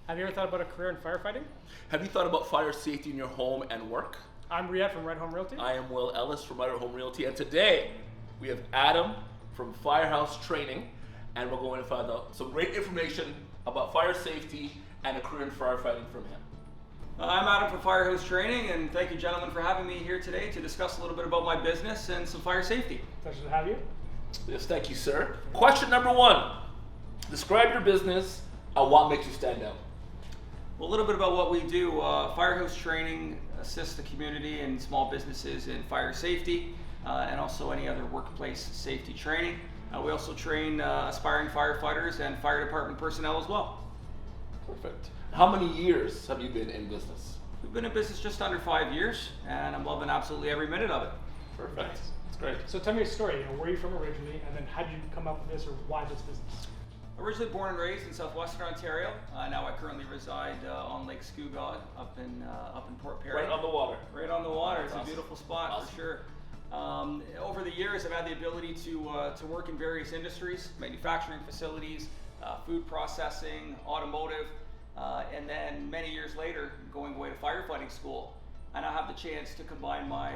Have you ever thought about a career in firefighting? Have you thought about fire safety in your home and work? I'm Riyad from Red Home Realty. I am Will Ellis from Red Home Realty, and today we have Adam from Firehouse Training, and we're going to find out some great information about fire safety and a career in firefighting from him. I'm Adam from Firehouse Training, and thank you, gentlemen, for having me here today to discuss a little bit about my business and some fire safety. Pleasure to have you. Yes, thank you, sir. Question number one. Describe your business and what makes you stand out. Well, a little bit about what we do. Firehouse Training assists the community and small businesses in fire safety and also any other workplace safety training. We also train aspiring firefighters and fire department personnel as well. Perfect. How many years have you been in business? We've been in business just under 5 years, and I'm loving absolutely every minute of it. Perfect. Nice. That's great. So tell me your story. Where are you from originally, and then how did you come up with this, or why this business? Originally born and raised in southwestern Ontario. Now I currently reside on Lake Scugog up in Port Perry. Right on the water. Right on the water. It's Awesome. a beautiful spot. Awesome. For sure. Over the years, I've had the ability to work in various industries, manufacturing facilities, food processing, automotive, and then many years later, going away to firefighting school. And I have the chance to combine my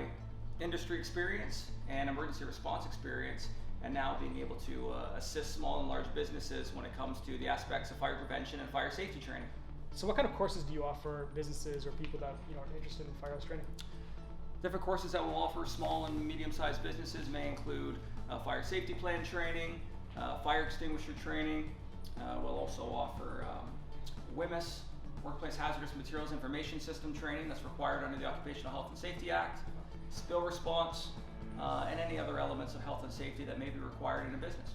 industry experience and emergency response experience, and now being able to assist small and large businesses when it comes to the aspects of fire prevention and fire safety training. So what kind of courses do you offer businesses or people that are interested in firehouse training? Different courses that we'll offer small and medium-sized businesses may include fire safety plan training, fire extinguisher training. We'll also offer WHMIS, Workplace Hazardous Materials Information System training that's required under the Occupational Health and Safety Act, spill response, and any other elements of health and safety that may be required in a business.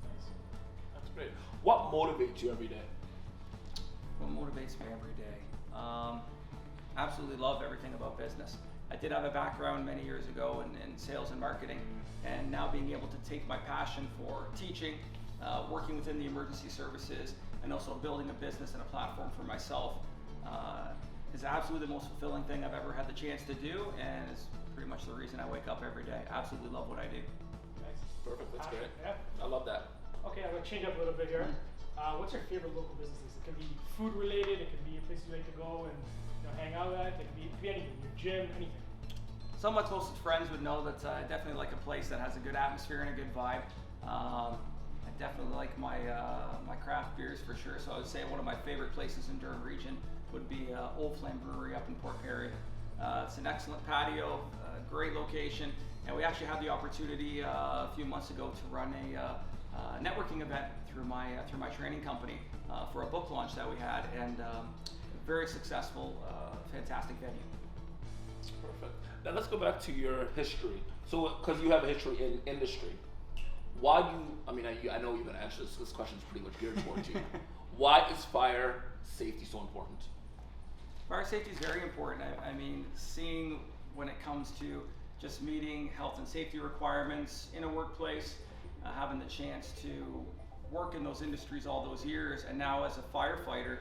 Nice. That's great. What motivates you every day? What motivates me every day? Absolutely love everything about business. I did have a background many years ago in sales and marketing, and now being able to take my passion for teaching, working within the emergency services, and also building a business and a platform for myself is absolutely the most fulfilling thing I've ever had the chance to do, and is pretty much the reason I wake up every day. Absolutely love what I do. Nice. Perfect. That's great. Yeah. I love that. Okay, I'm going to change up a little bit here. What's your favorite local businesses? It can be food related, it can be a place you like to go and hang out at, it can be anything, your gym, anything. Some of my closest friends would know that I definitely like a place that has a good atmosphere and a good vibe. I definitely like my craft beers for sure, so I would say one of my favorite places in Durham region would be Old Flame Brewery up in Port Perry. It's an excellent patio, great location, and we actually had the opportunity a few months ago to run a networking event through my training company for a book launch that we had, and very successful, fantastic venue. Perfect. Now let's go back to your history. So, because you have a history in industry, why do you, I know you're going to answer this question is pretty much geared towards you. Why is fire safety so important? Fire safety is very important. I mean, seeing when it comes to just meeting health and safety requirements in a workplace, having the chance to work in those industries all those years, and now as a firefighter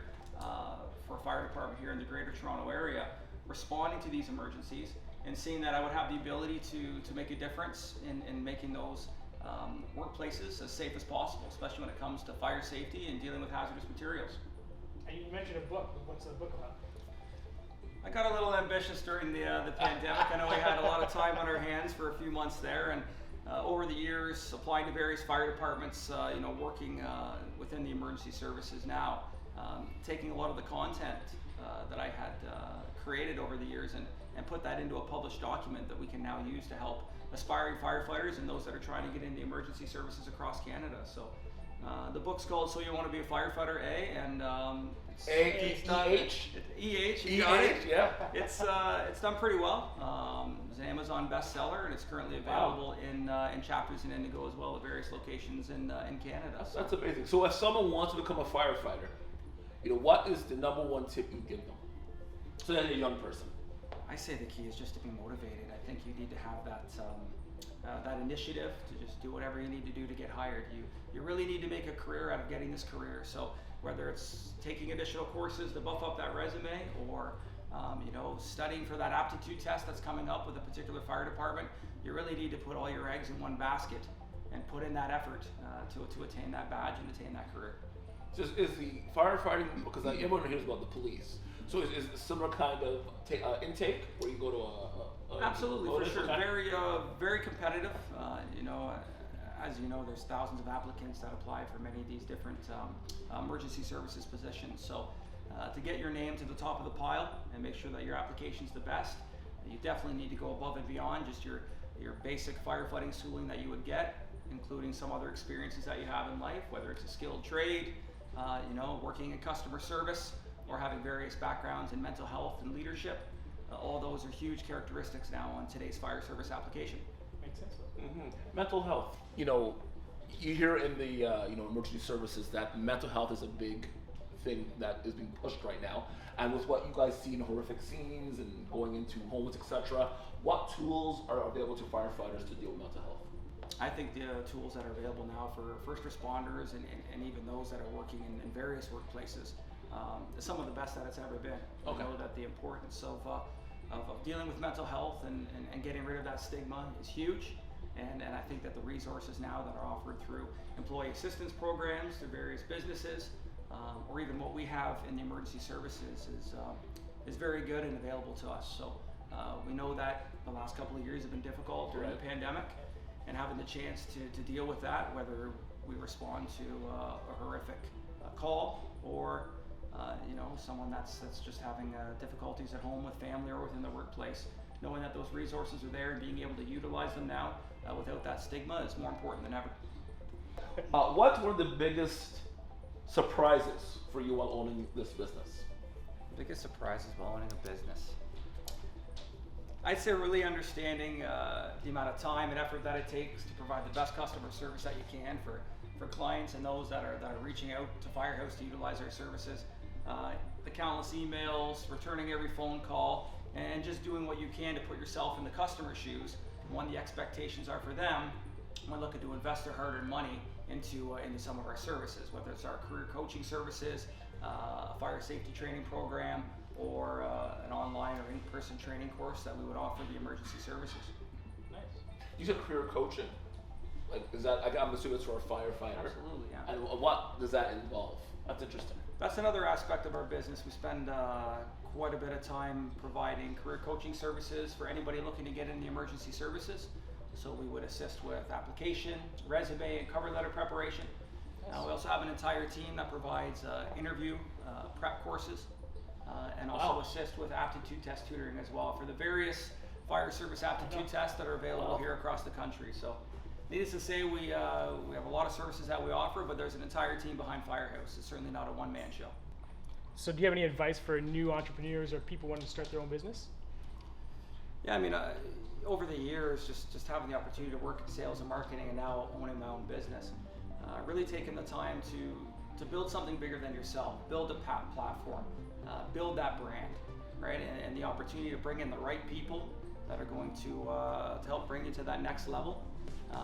for a fire department here in the Greater Toronto area, responding to these emergencies and seeing that I would have the ability to make a difference in making those workplaces as safe as possible, especially when it comes to fire safety and dealing with hazardous materials. And you mentioned a book. What's the book about? I got a little ambitious during the pandemic. I know we had a lot of time on our hands for a few months there, and over the years, applying to various fire departments, working within the emergency services now, taking a lot of the content that I had created over the years and put that into a published document that we can now use to help aspiring firefighters and those that are trying to get into emergency services across Canada. So the book's called So You Want to Be a Firefighter A, and it's you got it. Yeah. It's done pretty well. It's an Amazon bestseller, and it's currently available in chapters in Indigo as well at various locations in Canada. So. That's amazing. So if someone wants to become a firefighter, what is the number one tip you give them? So as a young person. I say the key is just to be motivated. I think you need to have that initiative to just do whatever you need to do to get hired. You really need to make a career out of getting this career. So whether it's taking additional courses to buff up that resume, or studying for that aptitude test that's coming up with a particular fire department, you really need to put all your eggs in one basket and put in that effort to attain that badge and attain that career. So is the firefighting, because like, everyone hears about the police, so is it a similar kind of intake where you go to a Absolutely, for sure. Okay. Very competitive. As you know, there's thousands of applicants that apply for many of these different emergency services positions. So to get your name to the top of the pile and make sure that your application's the best, you definitely need to go above and beyond just your basic firefighting schooling that you would get, including some other experiences that you have in life, whether it's a skilled trade, working in customer service, or having various backgrounds in mental health and leadership. All those are huge characteristics now on today's fire service application. Makes sense. Mm-hmm. Mental health. You hear in the emergency services that mental health is a big thing that is being pushed right now. And with what you guys see in horrific scenes and going into homes, etc., what tools are available to firefighters to deal with mental health? I think the tools that are available now for first responders and even those that are working in various workplaces is some of the best that it's ever been. Okay. I know that the importance of dealing with mental health and getting rid of that stigma is huge. And I think that the resources now that are offered through employee assistance programs, through various businesses, or even what we have in the emergency services is very good and available to us. So we know that the last couple of years have been difficult during the pandemic, and having the chance to deal with that, whether we respond to a horrific call or someone that's just having difficulties at home with family or within the workplace, knowing that those resources are there and being able to utilize them now without that stigma is more important than ever. What were the biggest surprises for you while owning this business? Biggest surprises while owning a business? I'd say really understanding the amount of time and effort that it takes to provide the best customer service that you can for clients and those that are reaching out to Firehouse to utilize our services. The countless emails, returning every phone call, and just doing what you can to put yourself in the customer's shoes, when the expectations are for them when looking to invest their hard-earned money into some of our services, whether it's our career coaching services, a fire safety training program, or an online or in-person training course that we would offer the emergency services. Nice. You said career coaching. Like, is that? I'm assuming it's for a firefighter. Absolutely, yeah. And what does that involve? That's interesting. That's another aspect of our business. We spend quite a bit of time providing career coaching services for anybody looking to get into emergency services. So we would assist with application, resume, and cover letter preparation. We also have an entire team that provides interview prep courses and also assist with aptitude test tutoring as well for the various fire service aptitude tests that are available here across the country. So needless to say, we have a lot of services that we offer, but there's an entire team behind Firehouse. It's certainly not a one-man show. So do you have any advice for new entrepreneurs or people wanting to start their own business? Yeah, I mean, over the years, just having the opportunity to work in sales and marketing and now owning my own business, really taking the time to build something bigger than yourself, build a platform, build that brand, right? And the opportunity to bring in the right people that are going to help bring you to that next level.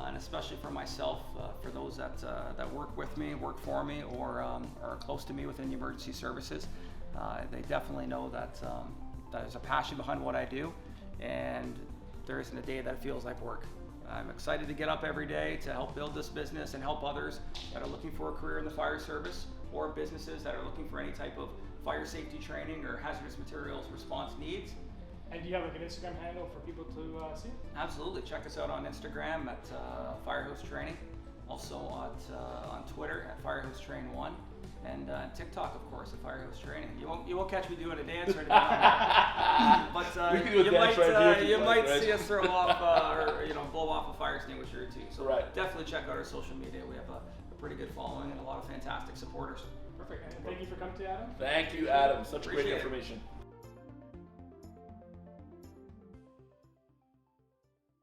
And especially for myself, for those that work with me, work for me, or are close to me within the emergency services, they definitely know that there's a passion behind what I do, and there isn't a day that feels like work. I'm excited to get up every day to help build this business and help others that are looking for a career in the fire service, or businesses that are looking for any type of fire safety training or hazardous materials response needs. And do you have like an Instagram handle for people to see? Absolutely. Check us out on Instagram at Firehouse Training. Also on Twitter at Firehouse Train 1. And TikTok, of course, at Firehouse Training. You won't catch me doing a dance or anything on there. But you might see us throw off or blow off a fire extinguisher or two. So definitely check out our social media. We have a pretty good following and a lot of fantastic supporters. Perfect. And thank you for coming to Adam. Thank you, Adam. Such Appreciate great it. information.